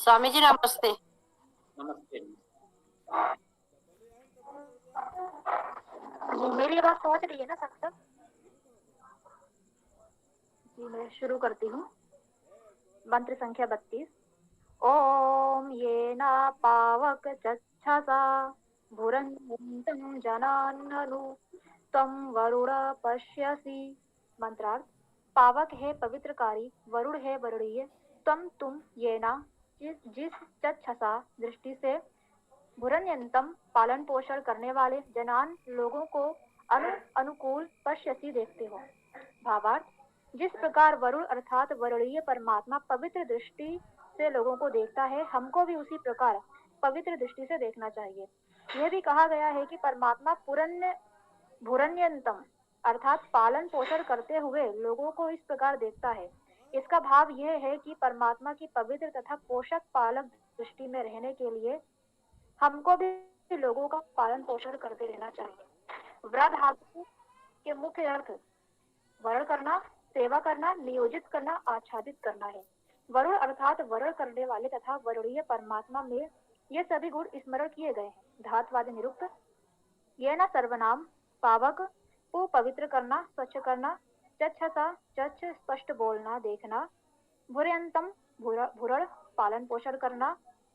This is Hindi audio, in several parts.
स्वामी जी नमस्ते। नमस्ते। जी मेरी आवाज पहुंच रही है ना सब तक? जी मैं शुरू करती हूँ। मंत्र संख्या 32। ओम ये ना पावक चक्षसा भुरन्तं जनान्ननु तम वरुण पश्यसि। मंत्रार्थ। पावक है पवित्रकारी, वरुण है वरुणीय, तुम ये ना जिस चक्षसा दृष्टि से भुरन्यंतम पालन पोषण करने वाले जनान लोगों को अनुकूल पश्यसी देखते हो। भावार्थ। जिस प्रकार वरुण अर्थात वरुणीय परमात्मा पवित्र दृष्टि से लोगों को देखता है, हमको भी उसी प्रकार पवित्र दृष्टि से देखना चाहिए। यह भी कहा गया है कि परमात्मा भुरन्यंतम अर्थात पालन पोषण करते हुए लोगों को इस प्रकार देखता है। इसका भाव यह है कि परमात्मा की पवित्र तथा पोषक पालक दृष्टि में रहने के लिए हमको भी लोगों का पालन पोषण करते रहना चाहिए। व्रत धातु के मुख्य अर्थ वर्ण करना, सेवा करना, नियोजित करना, आच्छादित करना है। वरुण अर्थात वर्ण करने वाले तथा वरुणीय परमात्मा में ये सभी गुण स्मरण किए गए हैं। धातुवादी निरुक्त। ये न सर्वनाम पावक को पवित्र करना, स्वच्छ करना, चक्षसा चक्ष स्पष्ट बोलना देखना, भुरयंतम भुरण पालन पोषण करना,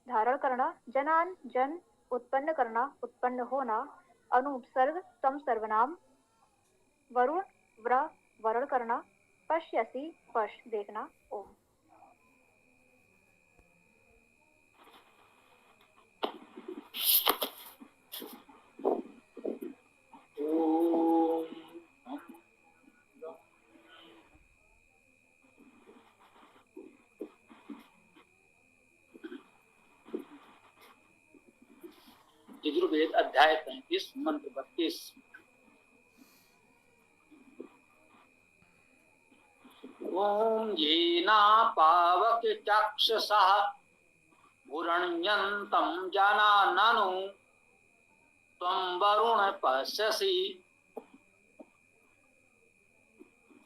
धारण करना, जनान जन उत्पन्न करना, उत्पन्न होना, अनुपसर्ग तम सर्वनाम, वरुण व्र वर्ण करना, पश्यसी स्पर्श देखना। ओम। यजुर्वेद अध्याय 35 मंत्र 32। ओम ये ना पावक चक्षुषः भुरण्यन्तं जनाननु त्वं वरुण पश्यसि।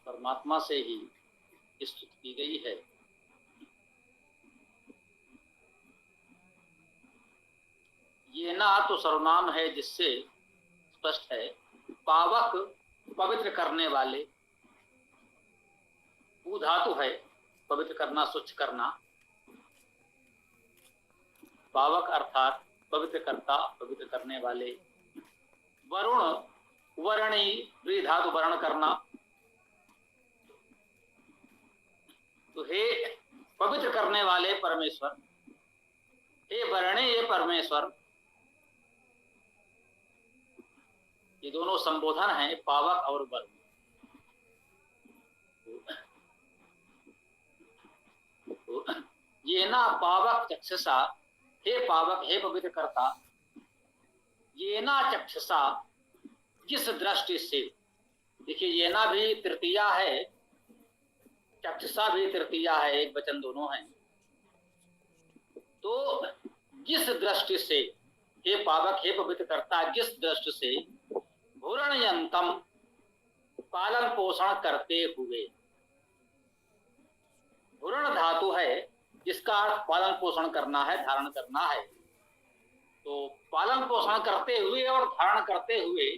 परमात्मा से ही स्तुति की गई है। ये ना तो सर्वनाम है जिससे स्पष्ट है। पावक पवित्र करने वाले, वो धातु है पवित्र करना, स्वच्छ करना। पावक अर्थात पवित्र करता, पवित्र करने वाले। वरुण वर्णी धातु वर्ण करना। तो हे पवित्र करने वाले परमेश्वर, हे वर्णीय परमेश्वर, ये दोनों संबोधन हैं पावक और वरुण। ये ना पावक चक्षुषा, हे पावक हे पवित्र करता, ये ना चक्षुषा जिस दृष्टि से। देखिए ये ना भी तृतीया है, चक्षुषा भी तृतीया है, एक वचन दोनों हैं। तो जिस दृष्टि से, हे पावक हे पवित्र करता, जिस दृष्टि से भूरणयंतम पालन पोषण करते हुए। भूरण धातु है जिसका अर्थ पालन पोषण करना है, धारण करना है। तो पालन पोषण करते हुए और धारण करते हुए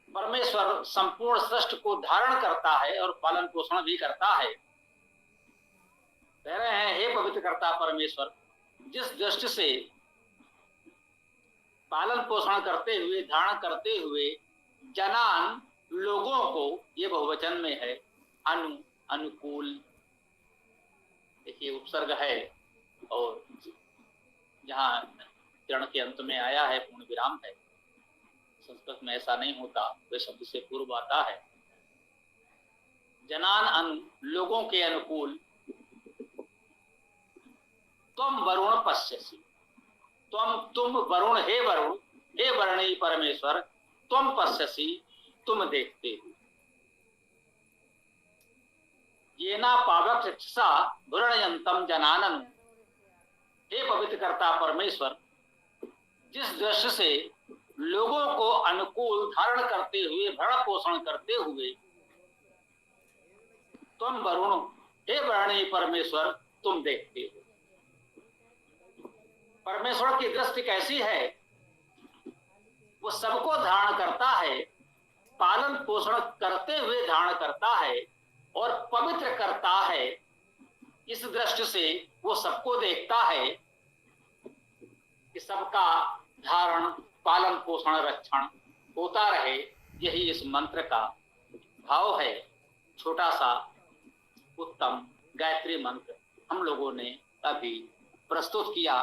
परमेश्वर संपूर्ण सृष्टि को धारण करता है और पालन पोषण भी करता है। कह रहे हैं हे पवित्र करता परमेश्वर, जिस दृष्टि से पालन पोषण करते हुए, धारण करते हुए जनान लोगों को, ये बहुवचन में है, अनुकूल। देखिए उपसर्ग है और जहां चरण के अंत में आया है पूर्ण विराम है। संस्कृत में ऐसा नहीं होता, वे शब्द से पूर्व आता है। जनान लोगों के अनुकूल। तुम वरुण पश्यसि, तुम वरुण, हे वरुण, हे वर्णी परमेश्वर, तुम पश्यसि तुम देखते हो। ये ना पावक चक्षुषा भुरणयंतम जनाननु, हे पवित्र करता परमेश्वर, जिस दृष्टि से लोगों को अनुकूल धारण करते हुए, भरण पोषण करते हुए, तुम वरुण, हे वर्णी परमेश्वर, तुम देखते हो। परमेश्वर की दृष्टि कैसी है? वो सबको धारण करता है, पालन पोषण करते हुए धारण करता है और पवित्र करता है। इस दृष्टि से वो सबको देखता है कि सबका धारण, पालन पोषण, रक्षण होता रहे। यही इस मंत्र का भाव है। छोटा सा उत्तम गायत्री मंत्र हम लोगों ने अभी प्रस्तुत किया।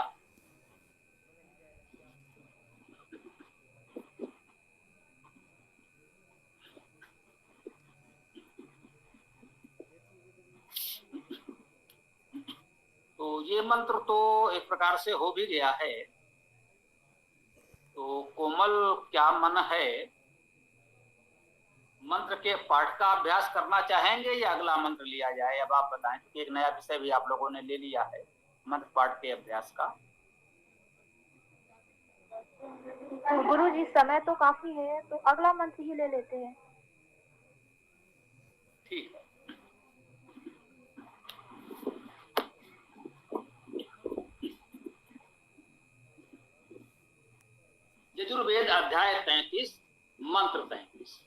तो ये मंत्र तो एक प्रकार से हो भी गया है। तो कोमल, क्या मन है, मंत्र के पाठ का अभ्यास करना चाहेंगे या अगला मंत्र लिया जाए? अब आप बताएं, क्योंकि एक नया विषय भी आप लोगों ने ले लिया है मंत्र पाठ के अभ्यास का। गुरु जी, समय तो काफी है, तो अगला मंत्र ही ले लेते हैं। ठीक है। यजुर्वेद अध्याय 33 मंत्र 33।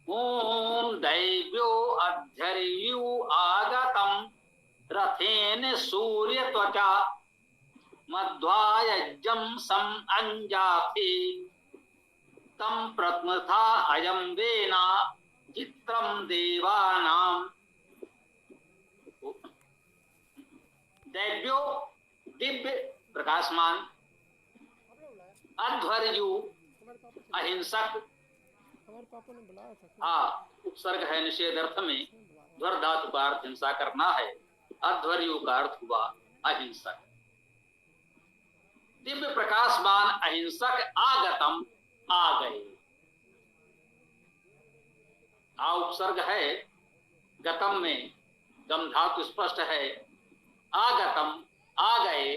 ओम दैव्यो अध्यर्यु आगतम रथेन सूर्य त्वचा मध्वायज्ञं सम अंजाफे तम प्रत्मथा अयम वेना चित्रम देवानाम। दैव्यो दिव्य प्रकाशमान, अध्वर्यु अहिंसक, उपसर्ग है निषेध अर्थ में, ध्वर धातु का अर्थ हिंसा करना है, अध्वर्यु का अर्थ हुआ अहिंसक। दिव्य प्रकाशमान अहिंसक आगतम, आ गए। आ उपसर्ग है, गतम में गम धातु स्पष्ट है, आगतम आ गए।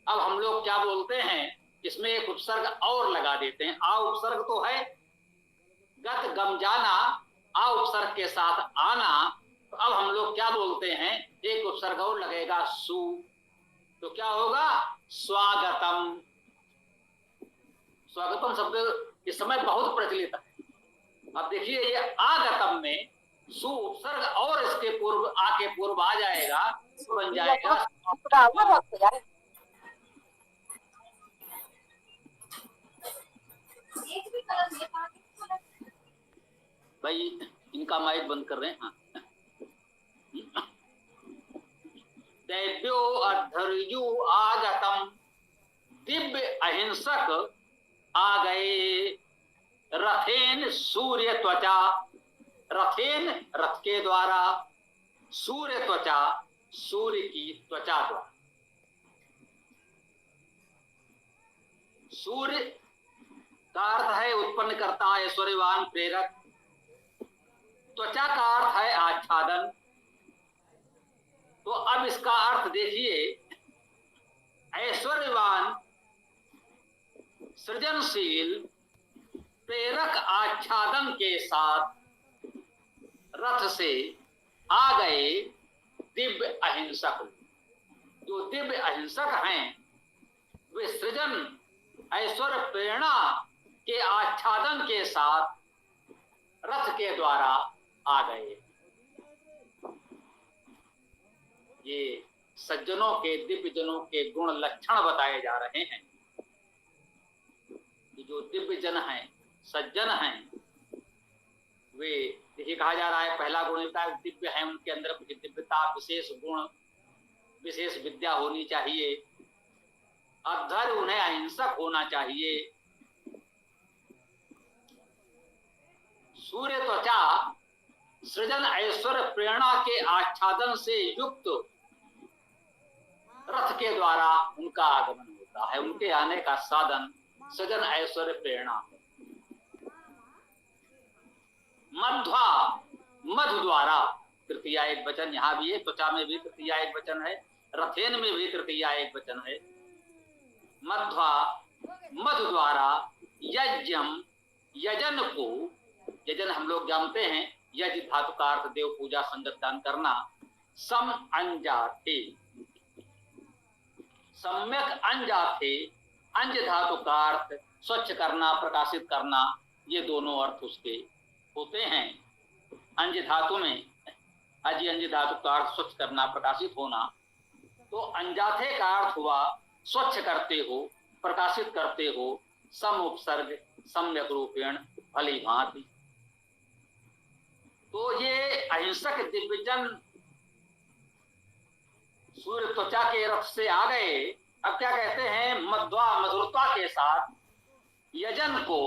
अब हम लोग क्या बोलते हैं, इसमें एक उपसर्ग और लगा देते हैं। आ उपसर्ग तो है, गत गम जाना, आ उपसर्ग के साथ आना। तो अब हम लोग क्या बोलते हैं, एक उपसर्ग और लगेगा, सु। तो क्या होगा, स्वागतम। स्वागतम शब्द इस समय बहुत प्रचलित है। अब देखिए, ये आगतम में सु उपसर्ग और इसके पूर्व, आके पूर्व आ जाएगा, बन जाएगा। भाई इनका माइक बंद कर रहे हैं। हाँ। दैव्यो अध्वर्यु आगतम, दिव्य अहिंसक आ गए। रथेन सूर्य त्वचा, रथेन रथ के द्वारा, सूर्य त्वचा सूर्य की त्वचा द्वारा। सूर्य का अर्थ है उत्पन्न करता, ऐश्वर्यवान, प्रेरक। त्वचा का अर्थ है आच्छादन। तो अब इसका अर्थ देखिए, ऐश्वर्यवान, सृजनशील, प्रेरक आच्छादन के साथ रथ से आ गए दिव्य अहिंसक। जो दिव्य अहिंसक हैं वे सृजन, ऐश्वर्य, प्रेरणा के आच्छादन के साथ रथ के द्वारा आ गए। ये सज्जनों के, दिव्य जनों के गुण लक्षण बताए जा रहे हैं। जो दिव्य जन हैं, सज्जन हैं, वे देखिए कहा जा रहा है, पहला गुण दिव्य है, उनके अंदर कुछ दिव्यता, विशेष गुण, विशेष विद्या होनी चाहिए। अधर उन्हें अहिंसक होना चाहिए। सूर्य त्वचा सृजन, ऐश्वर्य, प्रेरणा के आच्छादन से युक्त रथ के द्वारा उनका आगमन होता है। उनके आने का साधन सृजन, ऐश्वर्य, प्रेरणा। मध्वा, मधु द्वारा, तृतीया एक वचन यहाँ भी है। त्वचा में भी तृतीया एक वचन है, रथेन में भी तृतीया एक वचन है। मध्वा, मधु द्वारा, यज्ञम, यजन को, यजन हम लोग जानते हैं, यज्ञ धातु का अर्थ देव पूजा, संगत दान करना। सम अंजाथे, सम्यक अंजाथे, अंज धातु का अर्थ स्वच्छ करना, प्रकाशित करना, ये दोनों अर्थ उसके होते हैं। अंज धातु में अजी अंज धातु का अर्थ स्वच्छ करना, प्रकाशित होना, तो अंजाथे का अर्थ हुआ स्वच्छ करते हो, प्रकाशित करते हो, सम उपसर्ग सम्यक रूपेण भली भांति। तो ये अहिंसक दिव्यजन सूर्य त्वचा के रथ से आ गए। अब क्या कहते हैं, मध्वा मधुरता के साथ यजन को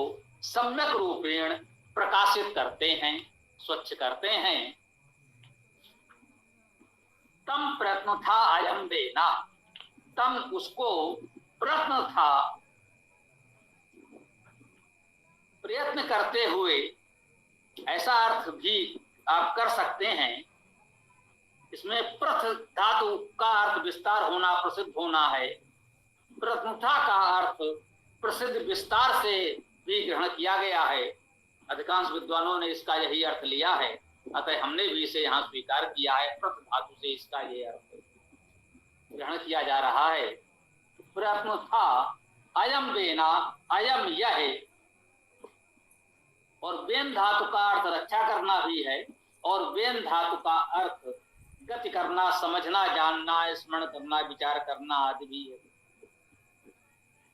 सम्यक रूपेण प्रकाशित करते हैं, स्वच्छ करते हैं। तम प्रयत्न था अयम देना, तम उसको प्रयत्न था, प्रयत्न करते हुए, ऐसा अर्थ भी आप कर सकते हैं। इसमें प्रथ धातु का अर्थ विस्तार होना, प्रसिद्ध होना है। प्रथमता का अर्थ प्रसिद्ध विस्तार से भी ग्रहण किया गया है। अधिकांश विद्वानों ने इसका यही अर्थ लिया है, अतः हमने भी इसे यहाँ स्वीकार किया है। प्रथ धातु से इसका ये अर्थ ग्रहण किया जा रहा है। प्रथमता अयम बेना, अयम यह, और बेन धातु का अर्थ रक्षा करना भी है, और बेन धातु का अर्थ गति करना, समझना, जानना, स्मरण करना, विचार करना आदि भी है।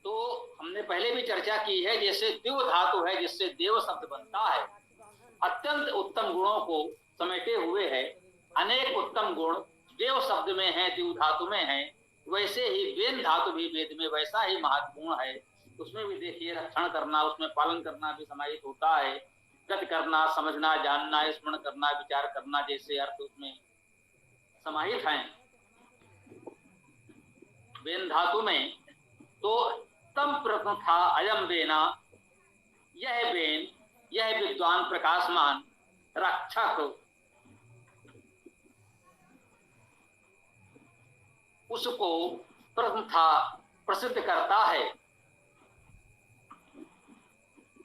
तो हमने पहले भी चर्चा की है, जैसे देव धातु है जिससे देव शब्द बनता है, अत्यंत उत्तम गुणों को समेटे हुए है। अनेक उत्तम गुण देव शब्द में है, देव धातु में है। वैसे ही बेन धातु भी वेद में वैसा ही महत्वपूर्ण है। उसमें भी देखिए रक्षण करना, उसमें पालन करना भी समाहित होता है। गति करना, समझना, जानना, स्मरण करना, विचार करना जैसे अर्थ उसमें समाहित हैं बेन धातु में। तो तम प्रथम था अयम बेना, यह बेन, यह विद्वान प्रकाशमान रक्षक उसको प्रथम था प्रसिद्ध करता है।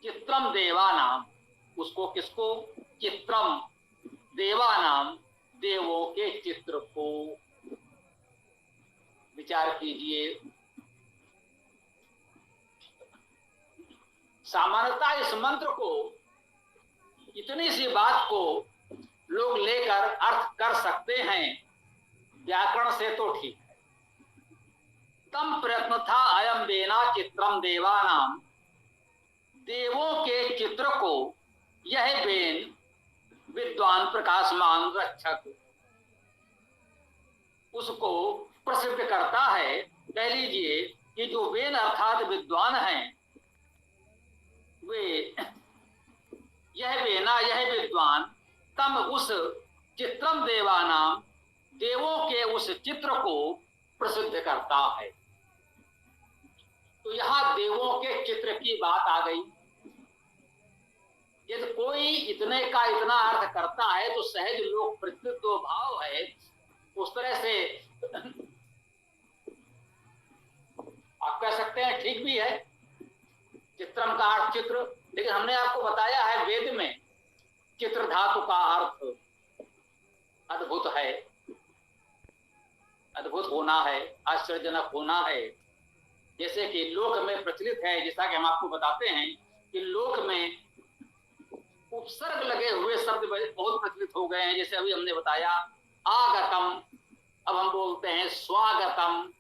चित्रम देवानाम, उसको किसको, चित्रम देवानाम, देवों के चित्र को। विचार कीजिए, सामान्यतः इस मंत्र को, इतनी सी बात को लोग लेकर अर्थ कर सकते हैं व्याकरण से, तो ठीक है। तम प्रयत्न था अयम बेना चित्रम देवानाम, देवों के चित्र को यह बेन विद्वान प्रकाशमान रक्षक उसको प्रसिद्ध करता है। कह लीजिए कि जो बेन अर्थात विद्वान हैं, वे यह बेना, यह विद्वान, तम उस चित्रम देवानाम, देवों के उस चित्र को प्रसिद्ध करता है। तो यहां देवों के चित्र की बात आ गई। यदि कोई इतने का इतना अर्थ करता है तो सहज लोक प्रतित्व भाव है, उस तरह से आप कह सकते हैं, ठीक भी है। चित्रम का अर्थ चित्र, लेकिन हमने आपको बताया है वेद में चित्र धातु का अर्थ अद्भुत है, अद्भुत होना है, आश्चर्यजनक होना है। जैसे कि लोक में प्रचलित है, जैसा कि हम आपको बताते हैं कि लोक में उपसर्ग लगे हुए शब्द बहुत प्रचलित हो गए हैं। जैसे अभी हमने बताया आगतम, अब हम बोलते हैं स्वागतम,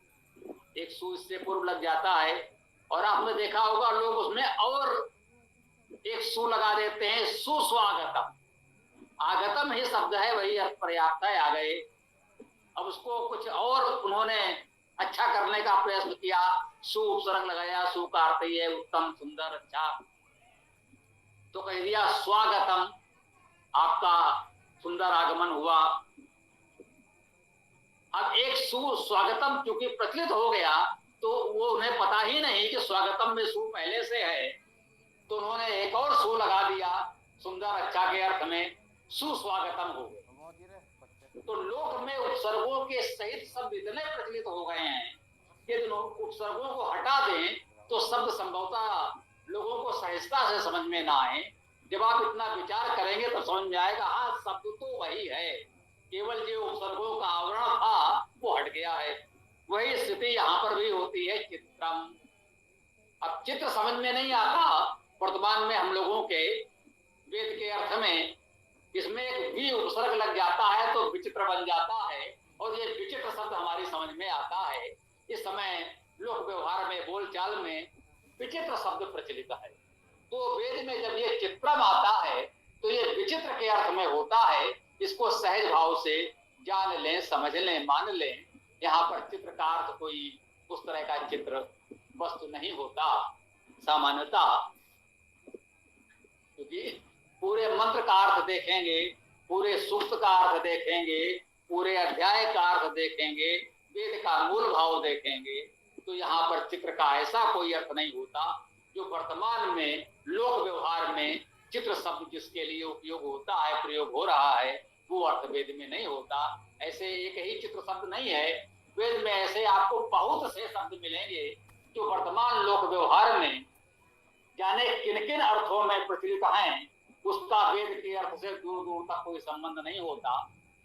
एक सु इससे पूर्व लग जाता है। और आपने देखा होगा लोग उसमें और एक सु लगा देते हैं, सुस्वागतम। आगतम ही शब्द है, वही अर्थ पर्याप्त है, आ गए। अब उसको कुछ और उन्होंने अच्छा करने का प्रयास किया, सु उपसर्ग लगाया, सु का अर्थ ही है उत्तम, सुंदर, अच्छा, तो कह दिया स्वागतम, आपका सुंदर आगमन हुआ। अब एक सु स्वागतम चूंकि प्रचलित हो गया, तो वो उन्हें पता ही नहीं कि स्वागतम में सु पहले से है, तो उन्होंने एक और सु लगा दिया, सुंदर, अच्छा के अर्थ में सुस्वागतम हो गया। तो लोक में उपसर्गों के सहित शब्द इतने प्रचलित हो गए हैं कि उपसर्गों को हटा दें तो शब्द संभवतः लोगों को सहजता से समझ में ना आए। जब आप इतना विचार करेंगे तो समझ में आएगा, हाँ शब्द तो वही है, केवल जो उपसर्गों का आवरण था वो हट गया है। वही स्थिति यहाँ पर भी होती है। चित्रम, अब चित्र समझ में नहीं आता वर्तमान में हम लोगों के वेद के अर्थ में। इसमें एक भी उपसर्ग लग जाता है तो विचित्र बन जाता है, और ये विचित्र शब्द हमारी समझ में आता है। इस समय लोक व्यवहार में, बोलचाल में विचित्र शब्द प्रचलित है। तो वेद में जब ये चित्रम आता है तो ये विचित्र के अर्थ में होता है। इसको सहज भाव से जान लें, समझ लें, मान लें। यहाँ पर चित्र का अर्थ कोई उस तरह का चित्र वस्तु नहीं होता सामान्यता, क्योंकि पूरे मंत्र का अर्थ देखेंगे, पूरे सूक्त का अर्थ देखेंगे, पूरे अध्याय का अर्थ देखेंगे, वेद का मूल भाव देखेंगे, तो यहाँ पर चित्र का ऐसा कोई अर्थ नहीं होता जो वर्तमान में लोक व्यवहार में चित्र शब्द जिसके लिए उपयोग होता है, प्रयोग हो रहा है, वो अर्थ वेद में नहीं होता। ऐसे एक ही चित्र शब्द नहीं है, वेद में ऐसे आपको बहुत से शब्द मिलेंगे जो वर्तमान लोक व्यवहार में जाने किन किन अर्थों में प्रचलित हैं, उसका वेद के अर्थ से दूर दूर तक कोई संबंध नहीं होता।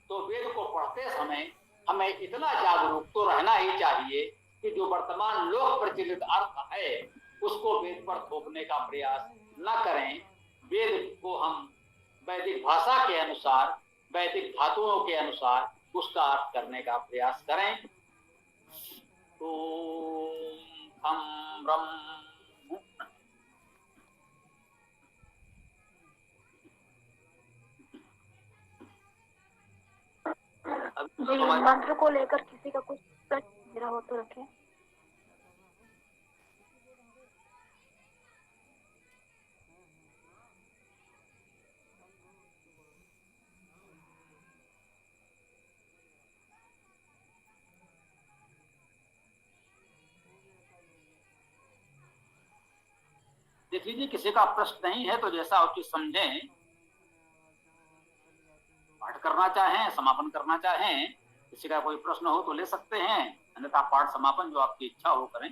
तो वेद को पढ़ते समय हमें इतना जागरूक तो रहना ही चाहिए कि जो वर्तमान लोक प्रचलित अर्थ है उसको वेद पर थोपने का प्रयास न करें। वेद को हम वैदिक भाषा के अनुसार, वैदिक धातुओं के अनुसार उसका अर्थ करने का प्रयास करें। तो हम ब्रह्म मंत्र को लेकर किसी का कुछ प्रश्न मेरा हो तो रखें। देख लीजिए, किसी का प्रश्न नहीं है तो जैसा उचित समझें, पाठ करना चाहें, समापन करना चाहें, किसी का कोई प्रश्न हो तो ले सकते हैं, अन्यथा पाठ समापन जो आपकी इच्छा हो करें।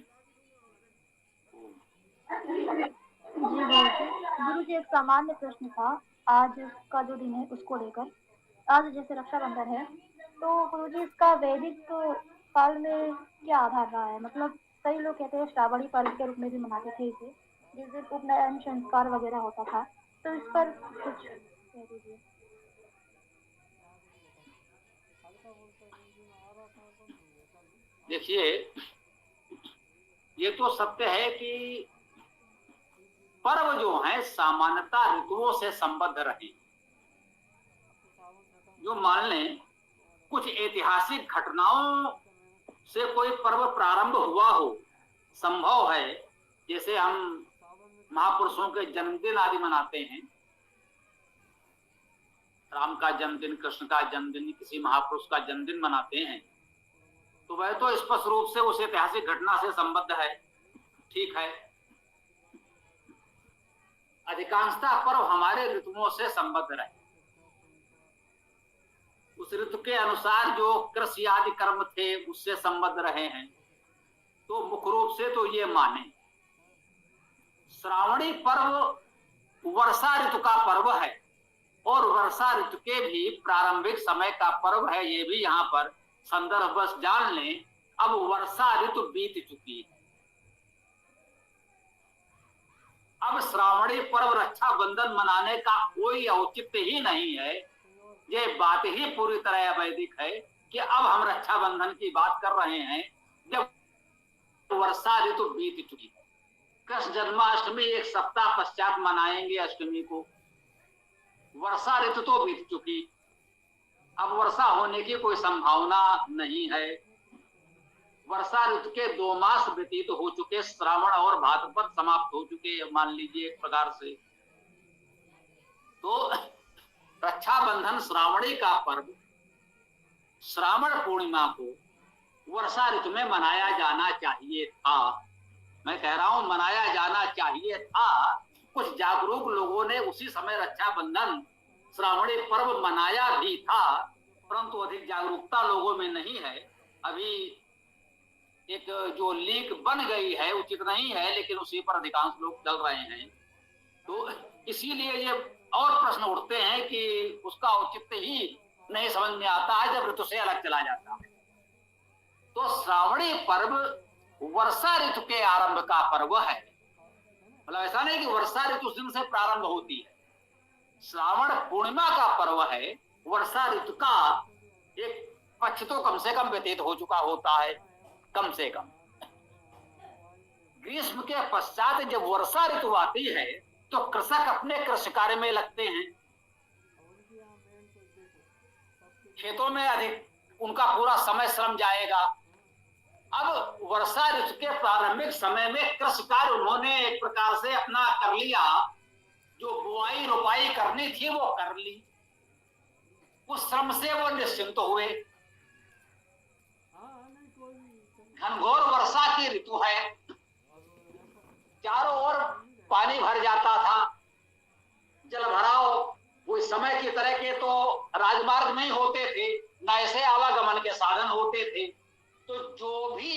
गुरु जी, एक सामान्य प्रश्न था आज का जो दिन है उसको लेकर। आज जैसे रक्षाबंधन है तो गुरु जी इसका वैदिक काल में क्या आधार रहा है? मतलब कई लोग कहते हैं श्रावणी पर्व के रूप में भी मनाते थे इसे, जिस दिन उपनयन संस्कार वगैरह होता था, तो इस पर कुछ कह दीजिए। देखिए, ये तो सत्य है कि पर्व जो है सामान्यता ऋतुओं से संबद्ध रहे। जो मान लें कुछ ऐतिहासिक घटनाओं से कोई पर्व प्रारंभ हुआ हो, संभव है। जैसे हम महापुरुषों के जन्मदिन आदि मनाते हैं, राम का जन्मदिन, कृष्ण का जन्मदिन, किसी महापुरुष का जन्मदिन मनाते हैं, तो वह तो स्पष्ट रूप से उस ऐतिहासिक घटना से संबद्ध है, ठीक है। अधिकांशतः पर्व हमारे ऋतुओं से संबद्ध रहे, उस ऋतु के अनुसार जो कृषि आदि कर्म थे उससे संबद्ध रहे हैं। तो मुख्य रूप से तो ये माने श्रावणी पर्व वर्षा ऋतु का पर्व है, और वर्षा ऋतु के भी प्रारंभिक समय का पर्व है, ये भी यहाँ पर संदर्भ बस जान लें। अब वर्षा ऋतु बीत चुकी है, अब श्रावणी पर्व रक्षाबंधन मनाने का कोई औचित्य ही नहीं है। ये बात ही पूरी तरह अवैधिक है कि अब हम रक्षाबंधन की बात कर रहे हैं जब वर्षा ऋतु बीत चुकी है। कृष्ण जन्माष्टमी एक सप्ताह पश्चात मनाएंगे अष्टमी को, वर्षा ऋतु तो बीत चुकी, अब वर्षा होने की कोई संभावना नहीं है। वर्षा ऋतु के 2 मास व्यतीत हो चुके, श्रावण और भाद्रपद समाप्त हो चुके, मान लीजिए एक प्रकार से। तो रक्षाबंधन श्रावणी का पर्व श्रावण पूर्णिमा को वर्षा ऋतु में मनाया जाना चाहिए था। मैं कह रहा हूं मनाया जाना चाहिए था। कुछ जागरूक लोगों ने उसी समय रक्षाबंधन श्रावणी पर्व मनाया भी था, परंतु अधिक जागरूकता लोगों में नहीं है। अभी एक जो लीक बन गई है उचित नहीं है, लेकिन उसी पर अधिकांश लोग चल रहे हैं। तो इसीलिए ये और प्रश्न उठते हैं कि उसका औचित्य ही नहीं समझ में आता है जब ऋतु से अलग चला जाता है। तो श्रावणी पर्व वर्षा ऋतु के आरंभ का पर्व है। मतलब ऐसा नहीं कि वर्षा ऋतु दिन से प्रारंभ होती है, श्रावण पूर्णिमा का पर्व है। वर्षा ऋतु का एक पक्ष तो कम से कम व्यतीत हो चुका होता है, कम से कम। ग्रीष्म के पश्चात जब वर्षा ऋतु आती है तो कृषक अपने कृषि कार्य में लगते हैं, खेतों में अधिक उनका पूरा समय श्रम जाएगा। अब वर्षा ऋतु के प्रारंभिक समय में कृषि कार्य उन्होंने एक प्रकार से अपना कर लिया, जो बुआई रोपाई करनी थी वो कर ली, उस श्रम से वो निश्चिंत हुए। घनघोर वर्षा की ऋतु है, चारों ओर पानी भर जाता था, जल भराव कोई समय की तरह के तो राजमार्ग नहीं होते थे, न ऐसे आवागमन के साधन होते थे। तो जो भी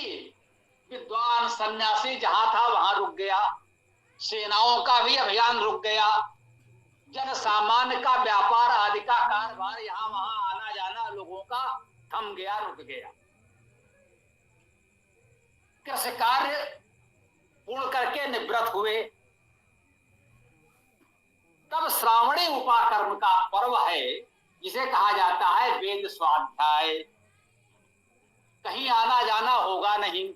विद्वान सन्यासी जहां था वहां रुक गया, सेनाओं का भी अभियान रुक गया, जन सामान्य का व्यापार आदि का कारोबार यहाँ वहां आना जाना लोगों का थम गया, रुक गया। कृषि कार्य पूर्ण करके निवृत्त हुए। तब श्रावणी उपाकर्म का पर्व है, जिसे कहा जाता है वेद स्वाध्याय। कहीं आना जाना होगा नहीं,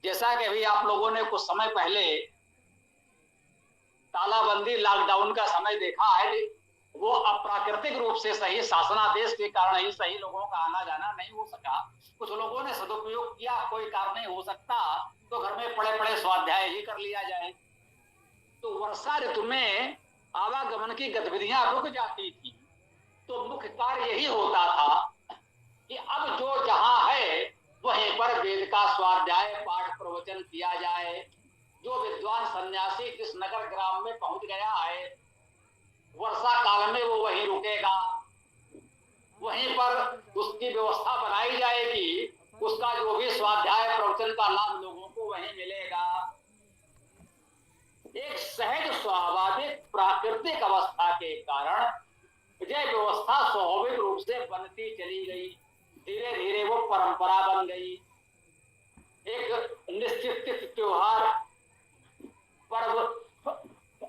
जैसा कि अभी आप लोगों ने कुछ समय पहले तालाबंदी लॉकडाउन का समय देखा है, वो अप्राकृतिक रूप से सही शासनादेश के कारण ही सही लोगों का आना जाना नहीं हो सका। कुछ लोगों ने सदुपयोग किया, कोई कार्य नहीं हो सकता तो घर में पड़े पड़े स्वाध्याय ही कर लिया जाए। तो वर्षा ऋतु में आवागमन की गतिविधियां रुक जाती थी, तो मुख्य कार्य यही होता था कि अब जो जहां है वहीं पर वेद का स्वाध्याय पाठ प्रवचन किया जाए। जो विद्वान सन्यासी जिस नगर ग्राम में पहुंच गया है, वर्षा काल में वो वहीं रुकेगा, वहीं पर उसकी व्यवस्था बनाई जाएगी, उसका जो भी स्वाध्याय प्रवचन का लाभ लोगों को वहीं मिलेगा। एक सहज स्वाभाविक प्राकृतिक अवस्था के कारण यह व्यवस्था स्वाभाविक रूप से बनती चली गई, धीरे धीरे वो परंपरा बन गई। एक निश्चित त्योहार पर्व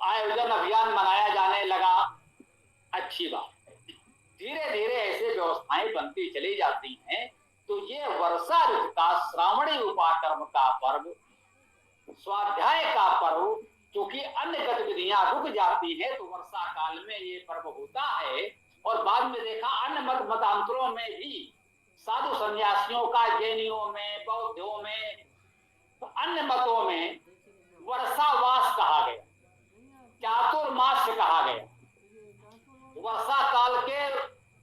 आयोजन अभियान मनाया जाने लगा, अच्छी बात है। धीरे धीरे ऐसे व्यवस्थाएं बनती चली जाती हैं। तो ये वर्षा ऋतु का श्रावणी उपाकर्म का पर्व, स्वाध्याय का पर्व, क्योंकि अन्य गतिविधियां रुक जाती है तो वर्षा काल में ये पर्व होता है। और बाद में देखा अन्य मतांतरों में भी साधु सन्यासियों का, जैनियों में, बौद्धों में, तो अन्य मतों में वर्षावास कहा गया, चातुर्मास कहा गया। वर्षा काल के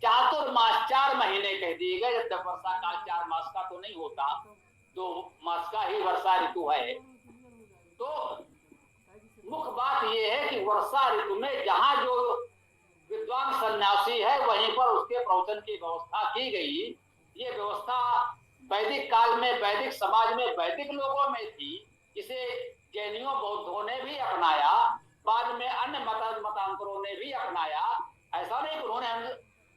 चातुर्मास 4 महीने कह दिए गए, जब तक वर्षा काल 4 मास का तो नहीं होता, 2 मास का ही वर्षा ऋतु है। तो मुख्य बात यह है कि वर्षा ऋतु में जहां जो विद्वान सन्यासी है वहीं पर उसके प्रवचन की व्यवस्था की गई। ये व्यवस्था वैदिक काल में, वैदिक समाज में, वैदिक लोगों में थी, इसे जैनियों बौद्धों ने भी अपनाया, बाद में अन्य मतांतरों ने भी अपनाया। ऐसा नहीं कि उन्होंने हम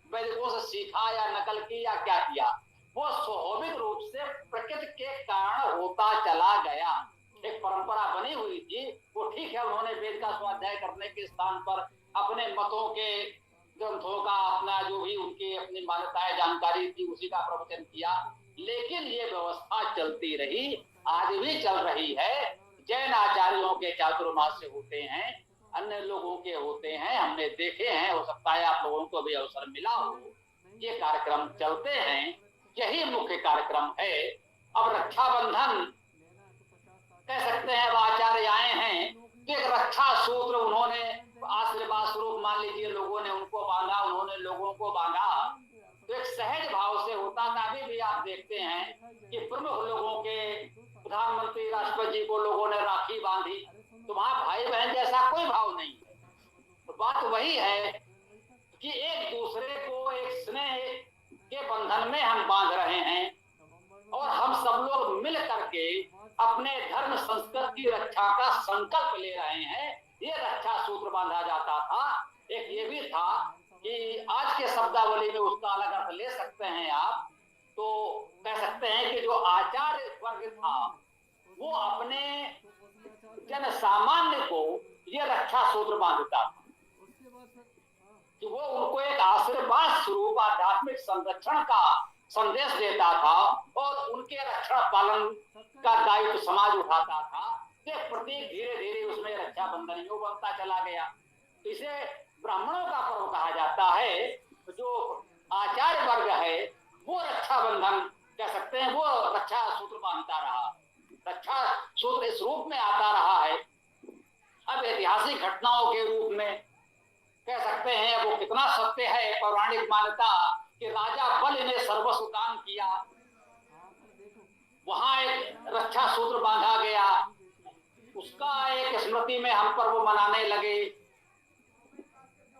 वैदिकों से सीखा या नकल की या क्या किया, वो स्वाभाविक रूप से प्रकृति के कारण होता चला गया। एक परंपरा बनी हुई थी, वो ठीक है, उन्होंने वेद का स्वाध्याय करने के स्थान पर अपने मतों के ग्रंथों का अपना जो भी उनकी अपनी मान्यताएं जानकारी थी उसी का प्रवचन किया, लेकिन ये व्यवस्था चलती रही, आज भी चल रही है। जैन आचार्यों के चातुर्मास से होते हैं, अन्य लोगों के होते हैं, हमने देखे हैं, हो सकता है आप लोगों को भी अवसर मिला हो। ये कार्यक्रम चलते हैं, यही मुख्य कार्यक्रम है। अब रक्षाबंधन कह सकते हैं, आचार्य आए हैं तो एक रक्षा सूत्र उन्होंने आशीर्वाद स्वरूप मान लीजिए लोगों ने उनको बांधा, उन्होंने लोगों को बांधा, तो एक सहज भाव से होता था। अभी भी आप देखते हैं कि प्रमुख लोगों के, प्रधानमंत्री राष्ट्रपति जी को लोगों ने राखी बांधी, तो वहां भाई बहन जैसा कोई भाव नहीं है। तो बात वही है कि एक दूसरे को एक स्नेह के बंधन में हम बांध रहे हैं और हम सब लोग मिल करके अपने धर्म संस्कृति की रक्षा का संकल्प ले रहे हैं। ये रक्षा सूत्र बांधा जाता था। एक ये भी था कि आज के शब्दावली में उसका अलग अर्थ ले सकते हैं आप, तो कह सकते हैं कि जो आचार्य वर्ग था वो अपने जन सामान्य को ये रक्षा सूत्र बांधता था कि वो उनको एक आशीर्वाद स्वरूप आध्यात्मिक संरक्षण का संदेश देता था और उनके रक्षण पालन का दायित्व समाज उठाता था। प्रत्येक धीरे धीरे उसमें रक्षा बंधन योग बनता चला गया। तो इसे ब्राह्मणों का पर्व कहा जाता है। जो आचार्य वर्ग है वो रक्षा बंधन कह सकते हैं, वो रक्षा सूत्र बांधता रहा, रक्षा सूत्र इस रूप में आता रहा है। अब ऐतिहासिक घटनाओं के रूप में कह सकते हैं वो कितना सत्य है पौराणिक मान्यता कि राजा बलि ने सर्वस्व दान किया, वहां एक रक्षा सूत्र बांधा गया, उसका एक स्मृति में हम पर वो मनाने लगे।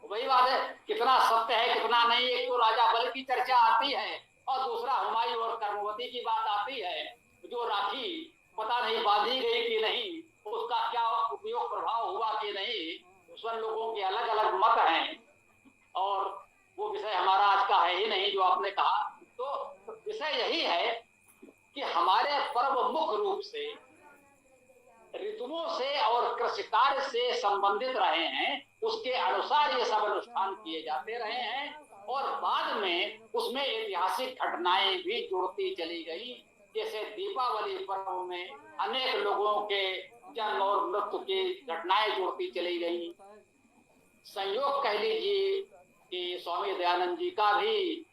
वही बात है, कितना सत्य है कितना नहीं। एक तो राजा बलि की चर्चा आती है और दूसरा हुमायूं और कर्मवती की बात आती है। जो राखी पता नहीं बांधी गई कि नहीं, उसका क्या उपयोग प्रभाव हुआ कि नहीं, उस पर लोगों के अलग अलग मत हैं और वो विषय हमारा आज का है ही नहीं जो आपने कहा। तो विषय यही है कि हमारे पर्व मुख्य रूप से ऋतुओं से और कृषि कार्य से संबंधित रहे हैं, उसके अनुसार ये सब अनुष्ठान किए जाते रहे हैं और बाद में उसमें ऐतिहासिक घटनाएं भी जुड़ती चली गई। जैसे दीपावली पर्व में अनेक लोगों के जन्म और मृत्यु की घटनाएं जुड़ती चली गई। संयोग कह लीजिए कि स्वामी दयानंद जी का भी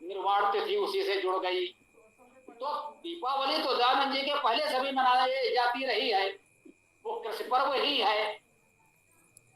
निर्वाण तिथि उसी से जुड़ गई। तो दीपावली तो दयानंद जी के पहले से भी मनाई जाती रही है, वो कृषि पर्व ही है।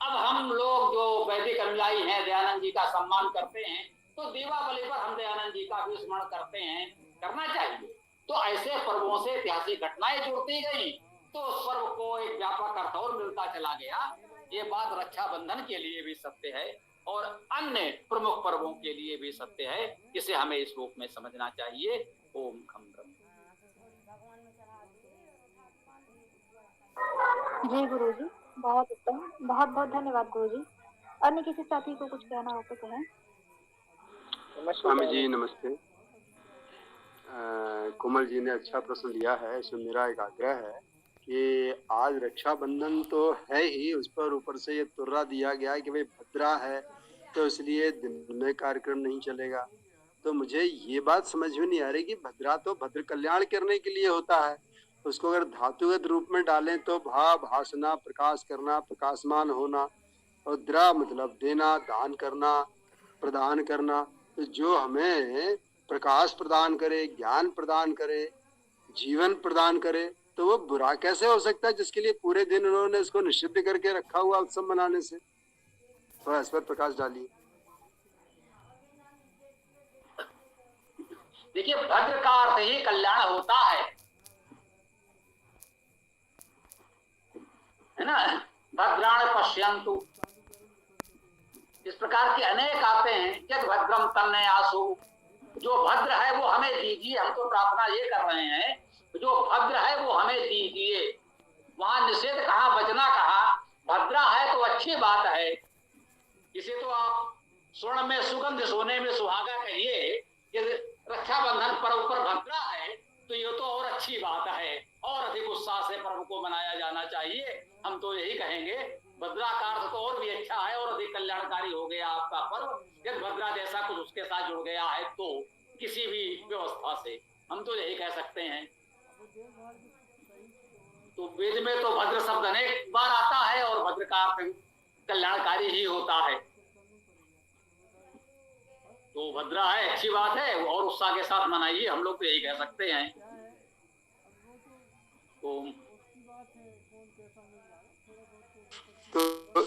अब हम लोग जो वैदिक अनुयायी हैं, दयानंद जी का सम्मान करते हैं, तो दीपावली पर हम दयानंद जी का भी स्मरण करते हैं, करना चाहिए। तो ऐसे पर्वों से ऐतिहासिक घटनाएं जुड़ती गई तो उस पर्व को एक व्यापक अर्थ और मिलता चला गया। ये बात रक्षाबंधन के लिए भी सत्य है और अन्य प्रमुख पर्वों के लिए भी सत्य है। इसे हमें इस रूप में समझना चाहिए। ओम खम ब्रह्म। जी गुरुजी, बहुत उत्तम, बहुत बहुत धन्यवाद गुरुजी। अन्य किसी साथी को कुछ कहना हो तो कहें। स्वामी जी नमस्ते। कोमल जी ने अच्छा प्रश्न लिया है। इसमें मेरा एक आग्रह है कि आज रक्षाबंधन तो है ही, उस पर ऊपर से ये तुर्रा दिया गया है कि भाई भद्रा है तो इसलिए दिन में कार्यक्रम नहीं चलेगा। तो मुझे ये बात समझ में नहीं आ रही कि भद्रा तो भद्र कल्याण करने के लिए होता है, उसको अगर धातुगत रूप में डालें तो भा भासना, प्रकाश करना, प्रकाशमान होना, और द्रा मतलब देना, दान करना, प्रदान करना। तो जो हमें प्रकाश प्रदान करे, ज्ञान प्रदान करे, जीवन प्रदान करे, तो वो बुरा कैसे हो सकता है जिसके लिए पूरे दिन उन्होंने इसको निषिद्ध करके रखा हुआ उत्सव मनाने से। तो इस पर प्रकाश डालिए। देखिए, भद्र का अर्थ ही कल्याण होता है ना। भद्राण पश्यन्तु, इस प्रकार के अनेक आते हैं। जब भद्रम तन्ने आसु, जो भद्र है वो हमें दीजिए। हम तो प्रार्थना ये कर रहे हैं, जो भद्र है वो हमें दीजिए। वहां निषेध कहा, बचना कहा। भद्रा है तो अच्छी बात है, इसे तो आप स्वर्ण में सुगंध, सोने में सुहागा कहिए। रक्षाबंधन पर्व पर भद्रा है तो ये तो और अच्छी बात है, और अधिक उत्साह से पर्व को मनाया जाना चाहिए। हम तो यही कहेंगे, भद्रा का अर्थ तो और भी अच्छा है और अधिक कल्याणकारी हो गया आपका पर्व। यदि भद्रा जैसा कुछ उसके साथ जुड़ गया है तो किसी भी व्यवस्था से, हम तो यही कह सकते हैं। तो वेद में तो भद्र शब्द अनेक बार आता है और भद्र का अर्थ कल्याणकारी ही होता है। तो भद्रा है, अच्छी बात है, और उत्साह के साथ मनाइए, हम लोग तो यही कह सकते हैं। तो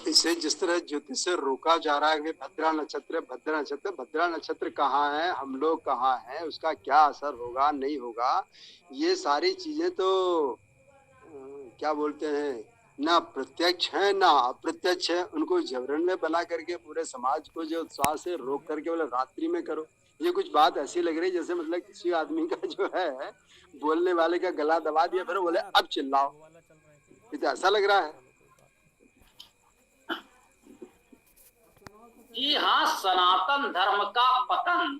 इसे जिस तरह ज्योतिष से रोका जा रहा है कि भद्रा नक्षत्र, भद्रा नक्षत्र, भद्रा नक्षत्र कहाँ है, हम लोग कहाँ हैं, उसका क्या असर होगा नहीं होगा, ये सारी चीजें तो क्या बोलते हैं, ना प्रत्यक्ष है ना अप्रत्यक्ष है। उनको जबरन में बना करके पूरे समाज को जो उत्साह से रोक करके बोले रात्रि में करो, ये कुछ बात ऐसी लग रही जैसे मतलब किसी आदमी का जो है बोलने वाले का गला दबा दिया, फिर बोले अब चिल्लाओ, ये तो ऐसा लग रहा है। कि हाँ, सनातन धर्म का पतन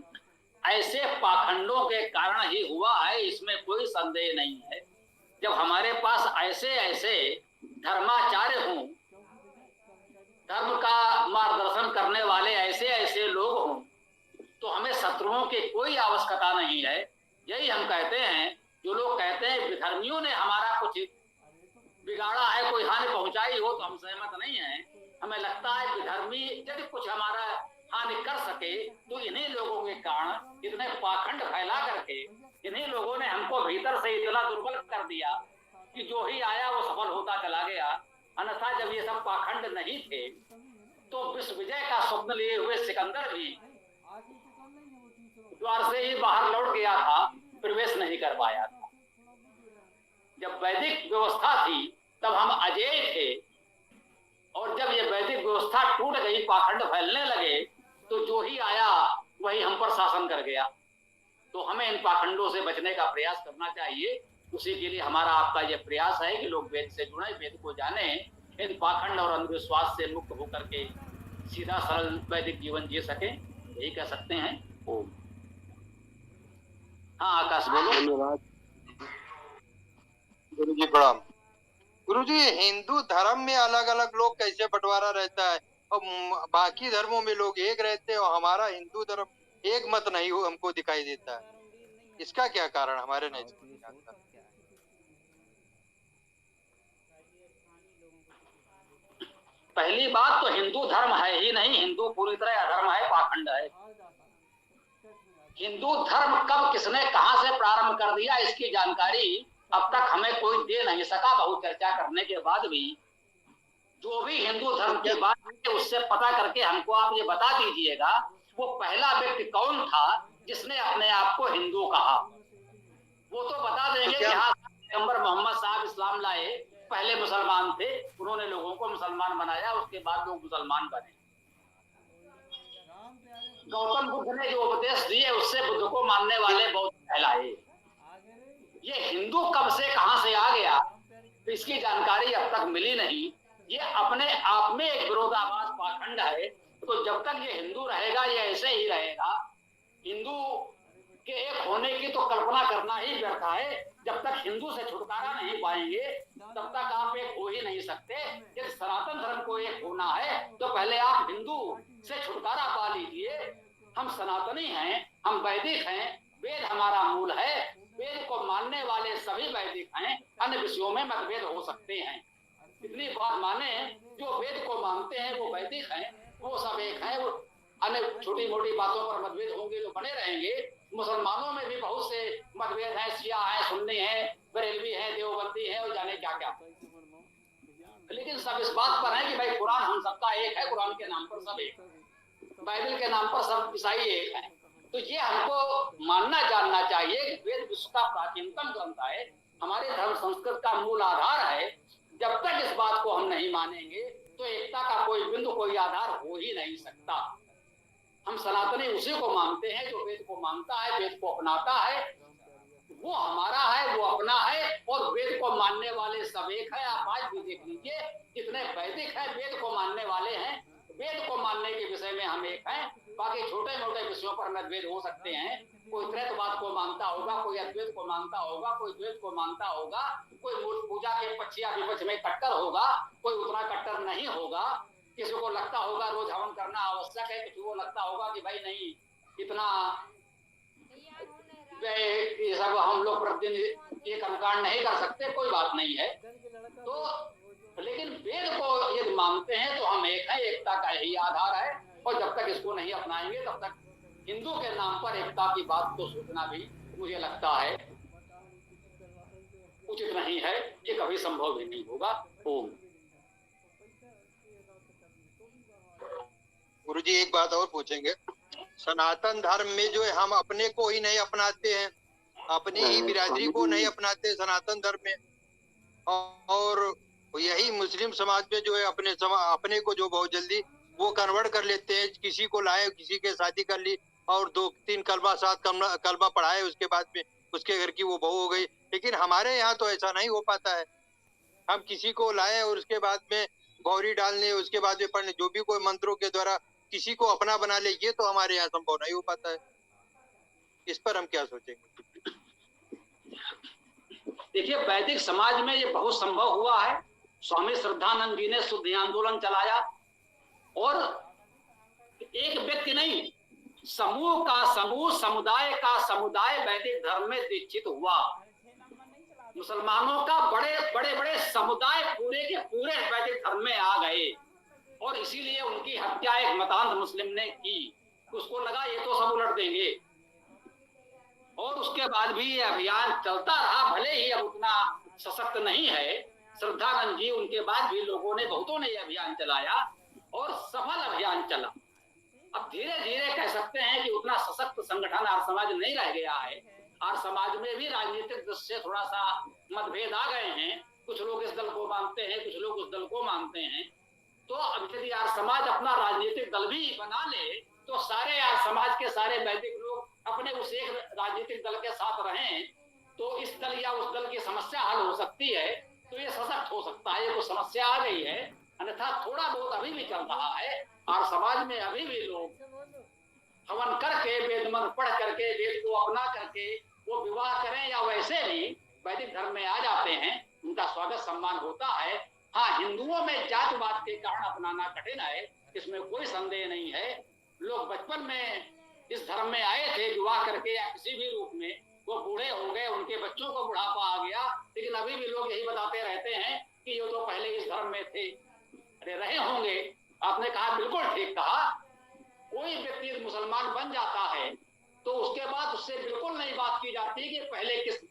ऐसे पाखंडों के कारण ही हुआ है, इसमें कोई संदेह नहीं है। जब हमारे पास ऐसे ऐसे धर्माचार्य हों, धर्म का मार्गदर्शन करने वाले ऐसे ऐसे लोग हों, तो हमें शत्रुओं की कोई आवश्यकता नहीं है। यही हम कहते हैं, जो लोग कहते हैं विधर्मियों ने हमारा कुछ बिगाड़ा है, कोई हानि पहुंचाई हो, तो हम सहमत नहीं हैं। हमें लगता है विधर्मी यदि कुछ हमारा हानि कर सके तो इन्हीं लोगों के कारण, इतने पाखंड फैला करके इन्हीं लोगों ने हमको भीतर से इतना दुर्बल कर दिया कि जो ही आया वो सफल होता चला गया। अन्यथा जब ये सब पाखंड नहीं थे तो विश्व विजय का स्वप्न लिए हुए सिकंदर भी द्वार से ही बाहर लौट गया था, प्रवेश नहीं कर पाया था। जब वैदिक व्यवस्था थी तब हम अजेय थे, और जब ये वैदिक व्यवस्था टूट गई, पाखंड फैलने लगे, तो जो ही आया वही हम पर शासन कर गया। तो हमें इन पाखंडों से बचने का प्रयास करना चाहिए। उसी के लिए हमारा आपका ये प्रयास है कि लोग वेद से जुड़े, वेद को जाने, इन पाखंड और अंधविश्वास से मुक्त होकर के सीधा सरल वैदिक जीवन जी सके, यही कह सकते हैं। ओम। हाँ आकाश बोलो। धन्यवाद गुरु जी प्रणाम। गुरु जी, हिंदू धर्म में अलग अलग लोग कैसे बंटवारा रहता है, और बाकी धर्मों में लोग एक रहते हैं, और हमारा हिंदू धर्म एक मत नहीं हो हमको दिखाई देता है। इसका क्या कारण हमारे नहीं समझ में आता। पहली बात तो हिंदू धर्म है ही नहीं, हिंदू पूरी तरह अधर्म है, पाखंड है। हिंदू धर्म कब किसने कहां से प्रारंभ कर दिया, इसकी जानकारी अब तक हमें कोई दे नहीं सका। बहुत चर्चा करने के बाद भी जो भी हिंदू धर्म की बात है उससे पता करके हमको आप ये बता दीजिएगा, वो पहला व्यक्ति कौन था जिसने अपने आप को हिंदू कहा। वो तो बता देंगे कि हाँ, पैगंबर मोहम्मद साहब इस्लाम लाए, पहले मुसलमान थे, उन्होंने लोगों को मुसलमान बनाया, उसके बाद लोग मुसलमान बने। गौतम बुद्ध ने जो उपदेश दिए उससे बुद्ध को मानने वाले बौद्ध कहलाए। ये हिंदू कब से कहां से आ गया, तो इसकी जानकारी अब तक मिली नहीं। ये अपने आप में एक विरोधाभास पाखंड है। तो जब तक ये हिंदू रहेगा ये ऐसे ही रहेगा। हिंदू के एक होने की तो कल्पना करना ही व्यर्थ है। जब तक हिंदू से छुटकारा नहीं पाएंगे तब तक आप एक हो ही नहीं सकते। यदि सनातन धर्म को एक होना है तो पहले आप हिंदू से छुटकारा पा लीजिए। हम सनातनी हैं, हम वैदिक हैं, वेद हमारा मूल है, वेद को मानने वाले सभी वैदिक हैं। अन्य विषयों में मतभेद हो सकते हैं, इतनी बात माने जो वेद को मानते हैं वो वैदिक हैं, वो सब एक हैं। वो अन्य छोटी मोटी बातों पर मतभेद होंगे जो बने रहेंगे। मुसलमानों में भी बहुत से मतभेद हैं, शिया हैं, सुन्नी हैं, बरेलवी हैं, देवबंदी हैं और जाने क्या क्या, लेकिन सब इस बात पर है कि भाई कुरान हम सबका एक है, कुरान के नाम पर सब एक, बाइबल के नाम पर सब ईसाई एक है। तो ये हमको मानना जानना चाहिए कि वेद विश्व का प्राचीनतम ग्रंथ है, हमारे धर्म संस्कृत का मूल आधार है। जब तक इस बात को हम नहीं मानेंगे तो एकता का कोई बिंदु, कोई आधार हो ही नहीं सकता। हम सनातनी उसी को मानते हैं जो वेद को मानता है, वेद को अपनाता है, वो हमारा है, वो अपना है। और वेद को मानने वाले सब एक है। आप आज भी देख लीजिए जितने वैदिक हैं वेद को मानने वाले हैं। वेद को मानने के विषय में हम एक हैं, बाकी छोटे मोटे विषयों पर मतभेद हो सकते हैं। कोई त्रैतवाद को मानता होगा, कोई अद्वैत को मानता होगा, कोई द्वैत को मानता होगा, कोई मूर्ति पूजा के पक्ष या विपक्ष में कट्टर होगा, कोई उतना कट्टर नहीं होगा। किसी को लगता होगा रोज हवन करना आवश्यक है, किसी को लगता होगा कि भाई नहीं इतना ये सब हम लोग प्रतिदिन ये कर्मकांड नहीं कर सकते, कोई बात नहीं है। तो लेकिन वेद को यदि मानते हैं तो हम एक हैं, एकता का यही आधार है। और जब तक इसको नहीं अपनाएंगे तब तक हिंदू के नाम पर एकता की बात को सोचना भी मुझे लगता है उचित नहीं है, ये कभी संभव भी नहीं होगा। ओम। गुरुजी एक बात और पूछेंगे, सनातन धर्म में जो है हम अपने को ही नहीं अपनाते हैं, अपनी ही बिरादरी को नहीं अपनाते सनातन धर्म में, और यही मुस्लिम समाज में जो है अपने को जो बहुत जल्दी वो कन्वर्ट कर लेते हैं। किसी को लाए, किसी के शादी कर ली और 2-3 कलमा 7 कलमा पढ़ाए, उसके बाद में उसके घर की वो बहू हो गई। लेकिन हमारे यहाँ तो ऐसा नहीं हो पाता है। हम किसी को लाए और उसके बाद में गौरी डालने, उसके बाद में पढ़ने, जो भी कोई मंत्रों के द्वारा किसी को अपना बना ले, ये तो हमारे यहाँ संभव नहीं हो पाता है। इस पर हम क्या सोचेंगे? देखिए, वैदिक समाज में ये बहुत संभव हुआ है। स्वामी श्रद्धानंद जी ने शुद्ध आंदोलन चलाया और एक व्यक्ति नहीं, समूह का समूह, समुदाय का समुदाय वैदिक धर्म में दीक्षित हुआ। मुसलमानों का बड़े समुदाय पूरे के पूरे वैदिक धर्म में आ गए और इसीलिए उनकी हत्या एक मतांध मुस्लिम ने की। उसको लगा ये तो सब उलट देंगे और उसके बाद भी ये अभियान चलता रहा। भले ही अब उतना सशक्त नहीं है श्रद्धानंद जी, उनके बाद भी लोगों ने, बहुतों ने ये अभियान चलाया और सफल अभियान चला। अब धीरे धीरे कह सकते हैं कि उतना सशक्त संगठन आर्य समाज नहीं रह गया है। आर्य समाज में भी राजनीतिक दृष्टि से थोड़ा सा मतभेद आ गए हैं। कुछ लोग इस दल को मानते हैं, कुछ लोग उस दल को मानते हैं। तो अब यदि आर्य समाज अपना राजनीतिक दल भी बना ले तो सारे आर्य समाज के सारे वैदिक लोग अपने उस एक राजनीतिक दल के साथ रहें तो इस दल या उस दल की समस्या हल हो सकती है। तो ये सशक्त हो सकता है। ये तो समस्या आ गई है, अन्यथा थोड़ा बहुत अभी भी चल रहा है। और समाज में अभी भी लोग हवन करके, वेद मंत्र पढ़ करके, वेद को अपना करके वो विवाह करें या वैसे भी वैदिक धर्म में आ जाते हैं, उनका स्वागत सम्मान होता है। हाँ, हिंदुओं में जातिवाद के कारण अपनाना कठिन है, इसमें कोई संदेह नहीं है। लोग बचपन में इस धर्म में आए थे विवाह करके या किसी भी रूप में, वो बूढ़े हो गए, उनके बच्चों को बुढ़ापा आ गया, लेकिन अभी भी लोग यही बताते रहते हैं कि ये तो पहले इस धर्म में थे। अरे रहे होंगे, आपने कहा बिल्कुल ठीक कहा। कोई व्यक्ति मुसलमान बन जाता है तो उसके बाद उससे बिल्कुल नहीं बात की जाती कि पहले किस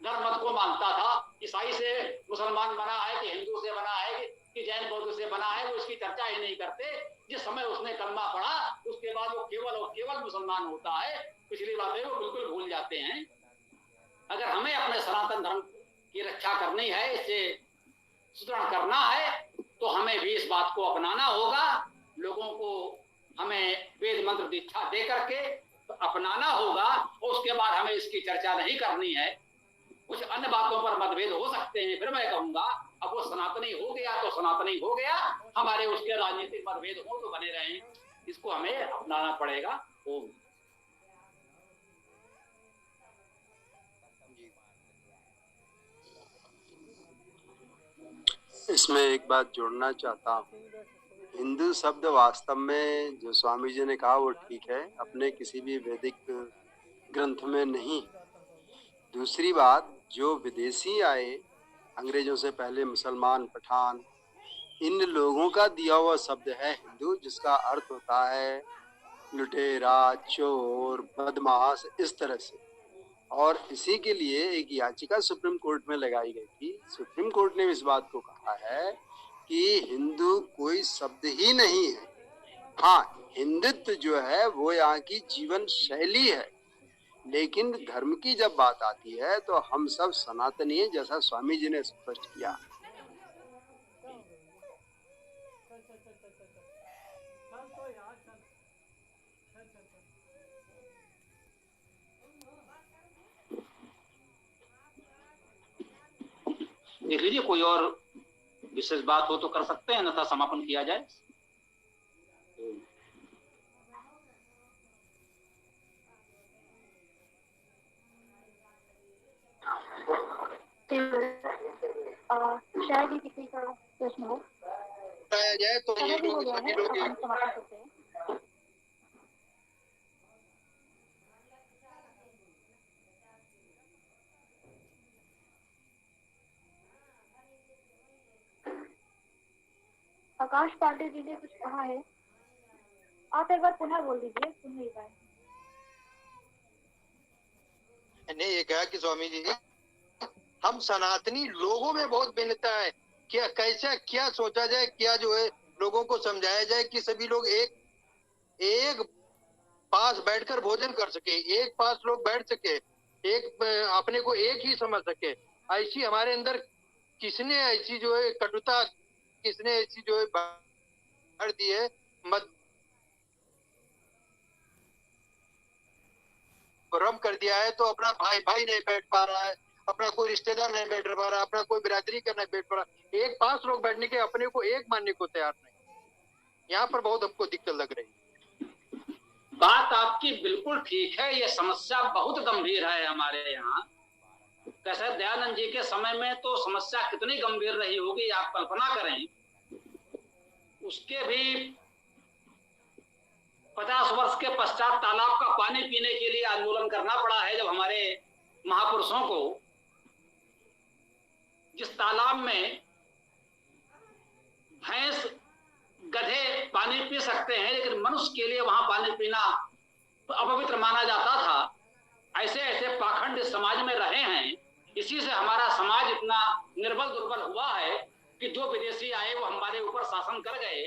धर्म मत को मानता था, ईसाई से मुसलमान बना है कि हिंदू से बना है कि जैन बौद्ध से बना है, वो इसकी चर्चा ही नहीं करते। जिस समय उसने कलमा पढ़ा उसके बाद वो केवल और केवल मुसलमान होता है, पिछली बातें वो बिल्कुल भूल जाते हैं। अगर हमें अपने सनातन धर्म की रक्षा करनी है, इसे सुदृढ़ करना है, तो हमें भी इस बात को अपनाना होगा। लोगों को हमें वेद मंत्र दीक्षा दे करके अपनाना होगा और उसके बाद हमें इसकी चर्चा नहीं करनी है। कुछ अन्य बातों पर मतभेद हो सकते हैं, फिर मैं कहूंगा अब वो सनातनी हो गया तो सनातनी हो गया, हमारे उसके राजनीतिक मतभेद हो तो बने रहें, इसको हमें अपनाना पड़ेगा। ओम। इसमें एक बात जोड़ना चाहता हूँ। हिंदू शब्द वास्तव में जो स्वामी जी ने कहा वो ठीक है, अपने किसी भी वैदिक ग्रंथ में नहीं। दूसरी बात, जो विदेशी आए, अंग्रेजों से पहले मुसलमान, पठान, इन लोगों का दिया हुआ शब्द है हिंदू, जिसका अर्थ होता है लुटेरा, चोर, बदमाश, इस तरह से। और इसी के लिए एक याचिका सुप्रीम कोर्ट में लगाई गई थी। सुप्रीम कोर्ट ने इस बात को कहा है कि हिंदू कोई शब्द ही नहीं है। हाँ, हिंदुत्व जो है वो यहाँ की जीवन शैली है, लेकिन धर्म की जब बात आती है तो हम सब सनातनी हैं, जैसा स्वामी जी ने स्पष्ट किया। देख लीजिए, कोई और विशेष बात हो तो कर सकते हैं, अन्यथा समापन किया जाए। शायद ही किसी का प्रश्न हो जाए तो ये लोग सभी लोग समाप्त करते हैं। आकाश पांडे जी ने कुछ कहा है, आप एक बार पुनः बोल दीजिए, सुन नहीं पाए। नहीं, ये कहा कि स्वामी जी हम सनातनी लोगों में बहुत भिन्नता है। क्या कैसा क्या सोचा जाए, क्या जो है लोगों को समझाया जाए कि सभी लोग एक पास बैठकर भोजन कर सके, एक पास लोग बैठ सके, एक अपने को एक ही समझ सके। ऐसी हमारे अंदर किसने ऐसी जो है कटुता, किसने ऐसी जो है भर दी है, मत भ्रम कर दिया है। तो अपना भाई भाई नहीं बैठ पा रहा है, अपना कोई रिश्तेदार नहीं बैठ पा रहा, अपना कोई बिरादरी का नहीं बैठ पा रहा, एक पास लोग बैठने के अपने को एक मानने को तैयार नहीं। यहाँ पर बहुत हमको दिक्कत लग रही है। बात आपकी बिल्कुल ठीक है। ये समस्या बहुत गंभीर है हमारे यहाँ। कैसे दयानंद जी के समय में तो समस्या कितनी गंभीर रही होगी आप कल्पना करें। उसके भी 50 वर्ष के पश्चात तालाब का पानी पीने के लिए आंदोलन करना पड़ा है, जब हमारे महापुरुषों को जिस तालाब में भैंस गधे पानी पी सकते हैं लेकिन मनुष्य के लिए वहां पानी पीना तो अपवित्र माना जाता था। ऐसे ऐसे पाखंड समाज में रहे हैं। इसी से हमारा समाज इतना निर्बल दुर्बल हुआ है कि जो विदेशी आए वो हमारे ऊपर शासन कर गए।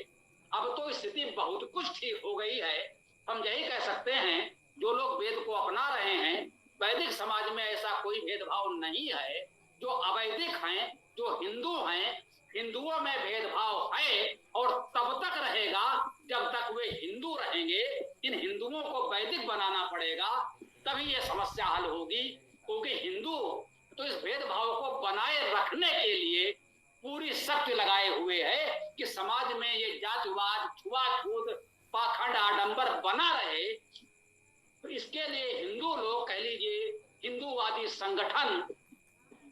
अब तो स्थिति बहुत कुछ ठीक हो गई है। हम यही कह सकते हैं जो लोग वेद को अपना रहे हैं, वैदिक समाज में ऐसा कोई भेदभाव नहीं है। जो अवैदिक हैं, जो हिंदू हैं, हिंदुओं में भेदभाव है और तब तक रहेगा जब तक वे हिंदू रहेंगे। इन हिंदुओं को वैदिक बनाना पड़ेगा, तभी ये समस्या हल होगी। क्योंकि हिंदू तो इस भेदभाव को बनाए रखने के लिए पूरी शक्ति लगाए हुए है कि समाज में ये जातिवाद, छुआछूत, पाखंड, आडंबर बना रहे। तो इसके लिए हिंदू लोग कह लीजिए, हिंदूवादी संगठन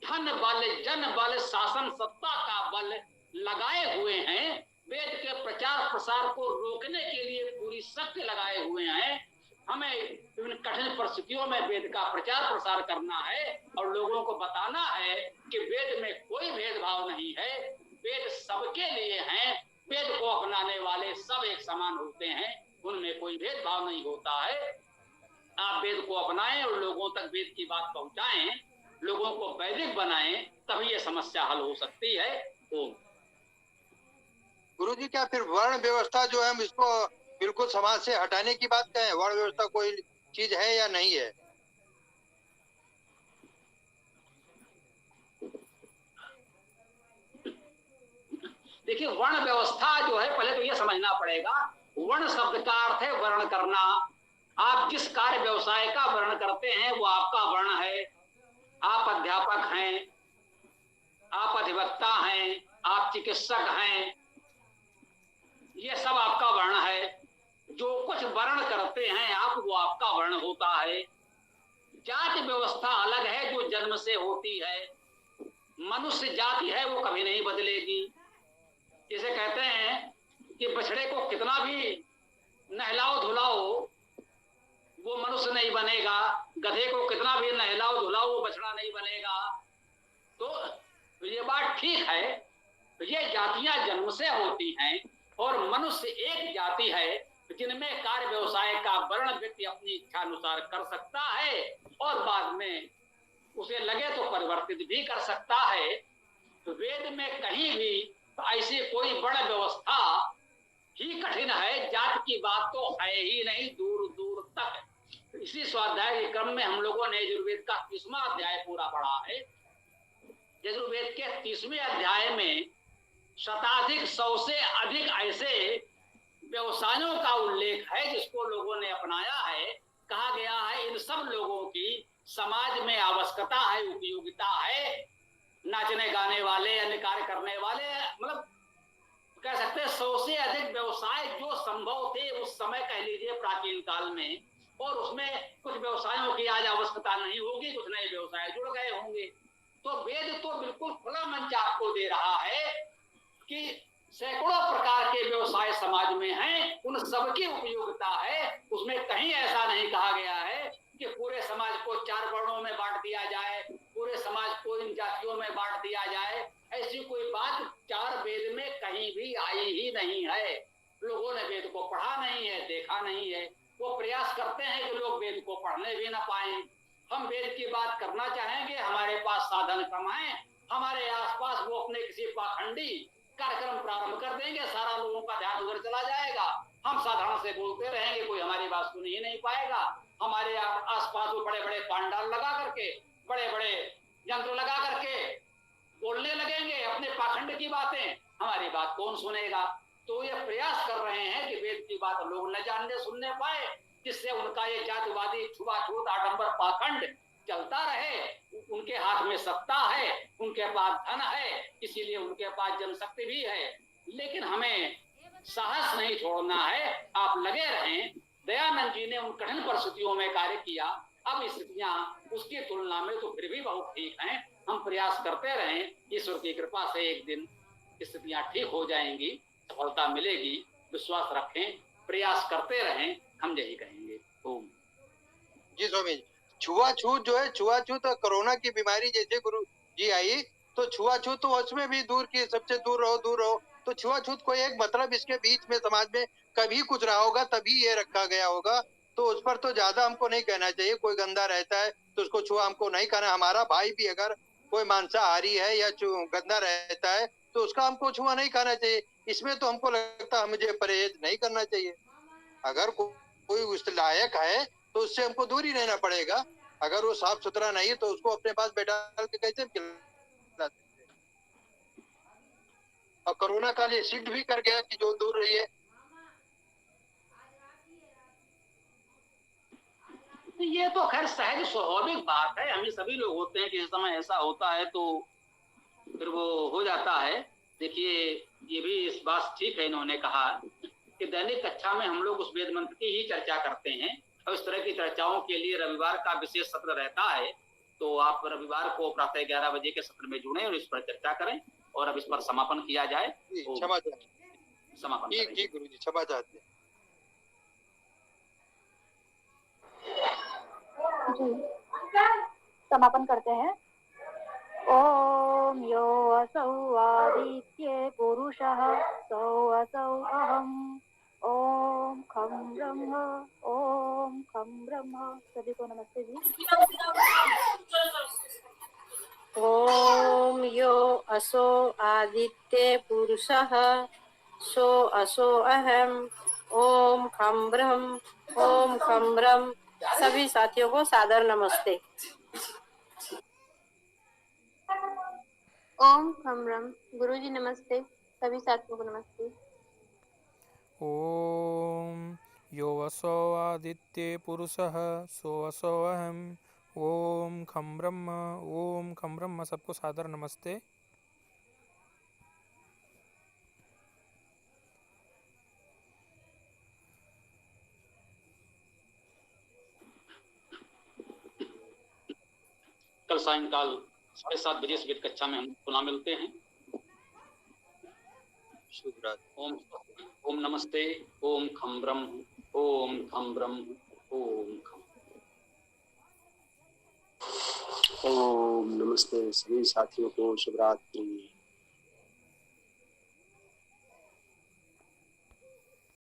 धन बल, जन बल, शासन सत्ता का बल लगाए हुए हैं। वेद के प्रचार प्रसार को रोकने के लिए पूरी शक्ति लगाए हुए हैं। हमें इन कठिन परिस्थितियों में वेद का प्रचार प्रसार करना है और लोगों को बताना है कि वेद में कोई भेदभाव नहीं है, वेद सबके लिए हैं। वेद को अपनाने वाले सब एक समान होते हैं, उनमें कोई भेदभाव नहीं होता है। आप वेद को अपनाएं और लोगों तक वेद की बात पहुंचाएं, लोगों को वैदिक बनाएं, तभी ये समस्या हल हो सकती है। ओम। गुरुजी, क्या फिर वर्ण व्यवस्था जो है हम इसको बिल्कुल समाज से हटाने की बात कहें? वर्ण व्यवस्था कोई चीज है या नहीं है? देखिए, वर्ण व्यवस्था जो है, पहले तो ये समझना पड़ेगा, वर्ण शब्द का अर्थ है वर्ण करना। आप जिस कार्य व्यवसाय का वर्ण करते हैं वो आपका वर्ण है। आप अध्यापक हैं, आप अधिवक्ता हैं, आप चिकित्सक हैं, ये सब आपका वर्ण है। जो कुछ वर्ण करते हैं आप, वो आपका वर्ण होता है। जाति व्यवस्था अलग है जो जन्म से होती है। मनुष्य जाति है वो कभी नहीं बदलेगी। जैसे कहते हैं कि बछड़े को कितना भी नहलाओ धुलाओ वो मनुष्य नहीं बनेगा, गधे को कितना भी नहलाओ धुलाओ वो बछड़ा नहीं बनेगा। तो ये बात ठीक है। ये जातियां जन्म से होती हैं और मनुष्य एक जाति है जिनमें कार्य व्यवसाय का वर्ण व्यक्ति अपनी इच्छा अनुसार कर सकता है और बाद में उसे लगे तो परिवर्तित भी कर सकता है। तो वेद में कहीं भी ऐसी कोई वर्ण व्यवस्था ही कठिन है, जाति की बात तो है ही नहीं दूर दूर तक। इसी स्वाध्याय के क्रम में हम लोगों ने यजुर्वेद का 30वां अध्याय पूरा पढ़ा है। यजुर्वेद के 30वें अध्याय में शताधिक 100 से अधिक ऐसे व्यवसायों का उल्लेख है जिसको लोगों ने अपनाया है। कहा गया है इन सब लोगों की समाज में आवश्यकता है, उपयोगिता है। नाचने गाने वाले, अन्य कार्य करने वाले, मतलब कह सकते हैं 100 से अधिक व्यवसाय जो संभव थे उस समय, कह लीजिए प्राचीन काल में। और उसमें कुछ व्यवसायों की आज आवश्यकता नहीं होगी, कुछ नए व्यवसाय जुड़ गए होंगे। तो वेद तो बिल्कुल खुला मंच आपको दे रहा है कि सैकड़ों प्रकार के व्यवसाय समाज में हैं, उन सबकी उपयोगिता है। उसमें कहीं ऐसा नहीं कहा गया है कि पूरे समाज को 4 वर्णों में बांट दिया जाए, पूरे समाज को इन जातियों में बांट दिया जाए। ऐसी कोई बात 4 वेद में कहीं भी आई ही नहीं है। लोगों ने वेद को पढ़ा नहीं है, देखा नहीं है। वो प्रयास करते हैं कि लोग वेद को पढ़ने भी ना पाए। हम वेद की बात करना चाहेंगे, हमारे पास साधन कम है, हमारे आसपास वो अपने किसी पाखंडी कार्यक्रम प्रारंभ कर देंगे, सारा लोगों का ध्यान उधर चला जाएगा। हम साधारण से बोलते रहेंगे, कोई हमारी बात सुन ही नहीं पाएगा। हमारे आसपास वो बड़े बड़े पांडाल लगा करके, बड़े बड़े यंत्र लगा करके बोलने लगेंगे अपने पाखंड की बातें, हमारी बात कौन सुनेगा। तो ये प्रयास कर रहे हैं कि वेद की बात लोग न जानने सुनने पाए, जिससे उनका ये जातिवादी छुआछूत आडंबर पाखंड चलता रहे। उनके हाथ में सत्ता है, उनके पास धन है, इसीलिए उनके पास जनशक्ति भी है। लेकिन हमें साहस नहीं छोड़ना है। आप लगे रहें, दयानंद जी ने उन कठिन परिस्थितियों में कार्य किया। अब स्थितियां उसकी तुलना में तो फिर भी बहुत ठीक हैं। हम प्रयास करते रहें, ईश्वर की कृपा से एक दिन स्थितियां ठीक हो जाएंगी, सफलता मिलेगी। विश्वास रखें, प्रयास करते रहें, हम यही कहेंगे। ओम। जी स्वामी जी, छुआछूत जो है, छुआछूत और कोरोना की बीमारी जैसे गुरु जी आई, तो छुआछूत तो उसमें भी दूर की, सबसे दूर रहो, दूर रहो। तो छुआछूत कोई एक मतलब इसके बीच में समाज में कभी कुछ रहा होगा, तभी ये रखा गया होगा। तो उस पर तो ज्यादा हमको नहीं कहना चाहिए। कोई गंदा रहता है तो उसको छुआ हमको नहीं कहना। हमारा भाई भी अगर कोई मांसाहारी है या गंदा रहता है तो उसका हमको छुआ नहीं कहना चाहिए। इसमें तो हमको लगता है मुझे परहेज नहीं करना चाहिए। अगर कोई उस लायक है तो उससे हमको दूर ही रहना पड़ेगा। अगर वो साफ सुथरा नहीं है तो उसको अपने पास बैठा के कैसे खिला सकते हैं? और कोरोना काल ये सिद्ध भी कर गया कि जो दूर रही है। तो ये तो खैर सहज स्वाभाविक बात है। हमें सभी लोग होते हैं कि इस समय ऐसा होता है तो फिर वो हो जाता है। देखिए, ये भी इस बात ठीक है, इन्होंने कहा कि दैनिक कक्षा में हम लोग उस वेद मंत्र की ही चर्चा करते हैं और इस तरह की चर्चाओं के लिए रविवार का विशेष सत्र रहता है। तो आप रविवार को प्रातः 11 बजे के सत्र में जुड़े और इस पर चर्चा करें और अब इस पर समापन किया जाए। क्षमा चाहते हैं। समापन ठीक करें। ठीक गुरु जी, क्षमा चाहते हैं। जी, समापन करते हैं। ओम यो असौ आदित्ये पुरुषः सौ असौ अहम् ओम खम ब्रह्म ओम खम ब्रह्म। सभी को नमस्ते जी। ओम यो असो आदित्य पुरुषः सो असो अहम ओम खम ब्रह्म। सभी साथियों को सादर नमस्ते। ओम खम ब्रह्म। गुरु जी नमस्ते, सभी साथियों को नमस्ते। ओम यो वसो आदित्य पुरुषः सो वसो अहम ओम खम ब्रह्म। सबको सादर नमस्ते। कल सायंकाल 7:30 बजे से वेद कक्षा में हम पुनः मिलते हैं। शुभ रात्रि। ओम ओम नमस्ते। ओम खम ब्रह्म ओम खम ब्रह्म ओम खम। ओम नमस्ते सभी साथियों को, शुभ रात्रि।